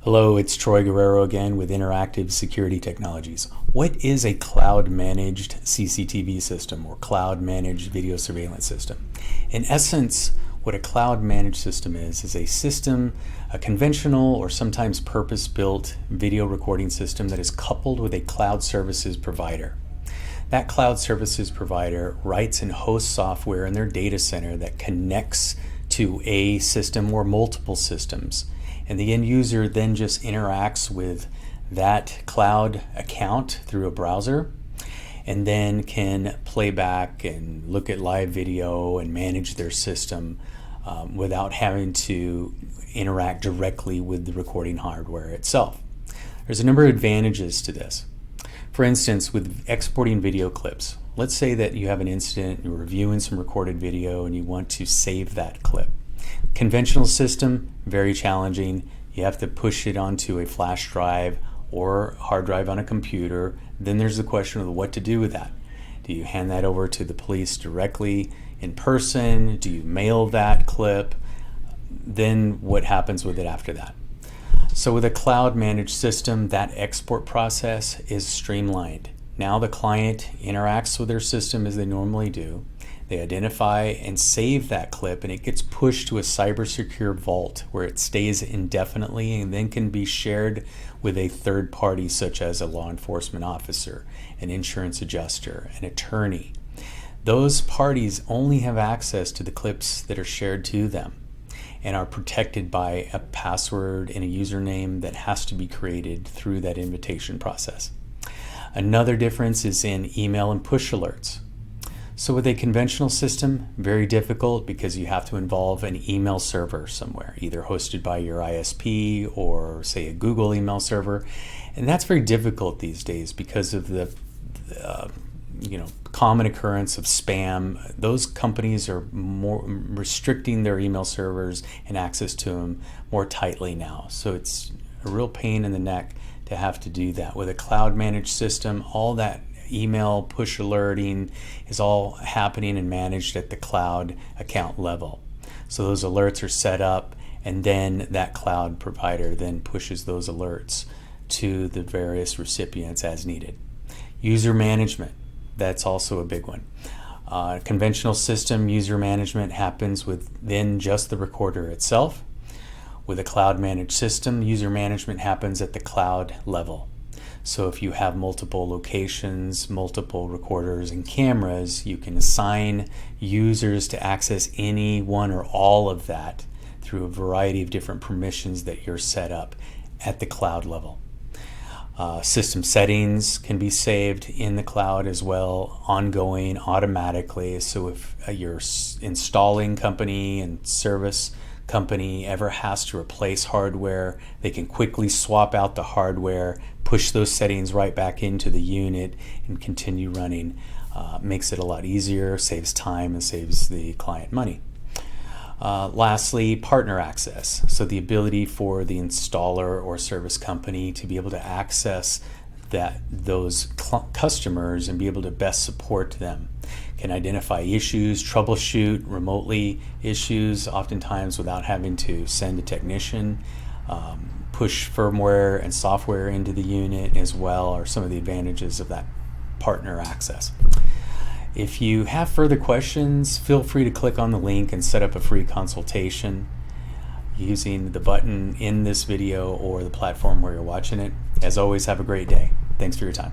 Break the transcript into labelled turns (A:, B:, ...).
A: Hello, it's Troy Guerrero again with Interactive Security Technologies. What is a cloud-managed CCTV system or cloud-managed video surveillance system? In essence, what a cloud-managed system is a system, a conventional or sometimes purpose-built video recording system that is coupled with a cloud services provider. That cloud services provider writes and hosts software in their data center that connects to a system or multiple systems. And the end user then just interacts with that cloud account through a browser and then can play back and look at live video and manage their system without having to interact directly with the recording hardware itself. There's a number of advantages to this. For instance, with exporting video clips, let's say that you have an incident, you're reviewing some recorded video and you want to save that clip. Conventional system, very challenging. You have to push it onto a flash drive or hard drive on a computer. Then there's the question of what to do with that. Do you hand that over to the police directly in person? Do you mail that clip? Then what happens with it after that? So with a cloud managed system, that export process is streamlined. Now the client interacts with their system as they normally do. They identify and save that clip, and it gets pushed to a cyber secure vault where it stays indefinitely and then can be shared with a third party such as a law enforcement officer, an insurance adjuster, an attorney. Those parties only have access to the clips that are shared to them and are protected by a password and a username that has to be created through that invitation process. Another difference is in email and push alerts. So with a conventional system, very difficult because you have to involve an email server somewhere, either hosted by your ISP or say a Google email server. And that's very difficult these days because of the common occurrence of spam. Those companies are more restricting their email servers and access to them more tightly now. So it's a real pain in the neck to have to do that. With a cloud managed system, all that email push alerting is all happening and managed at the cloud account level. So those alerts are set up and then that cloud provider then pushes those alerts to the various recipients as needed. User management, that's also a big one. Conventional system user management happens within just the recorder itself. With a cloud managed system, user management happens at the cloud level. So if you have multiple locations, multiple recorders and cameras, you can assign users to access any one or all of that through a variety of different permissions that you're set up at the cloud level. System settings can be saved in the cloud as well, ongoing, automatically. So if your installing company and service company ever has to replace hardware, they can quickly swap out the hardware, push those settings right back into the unit and continue running. Makes it a lot easier, saves time and saves the client money. Lastly, partner access. So the ability for the installer or service company to be able to access those customers and be able to best support them. Can identify issues, troubleshoot remotely issues, oftentimes without having to send a technician. Push firmware and software into the unit as well are some of the advantages of that partner access. If you have further questions, feel free to click on the link and set up a free consultation using the button in this video or the platform where you're watching it. As always, have a great day. Thanks for your time.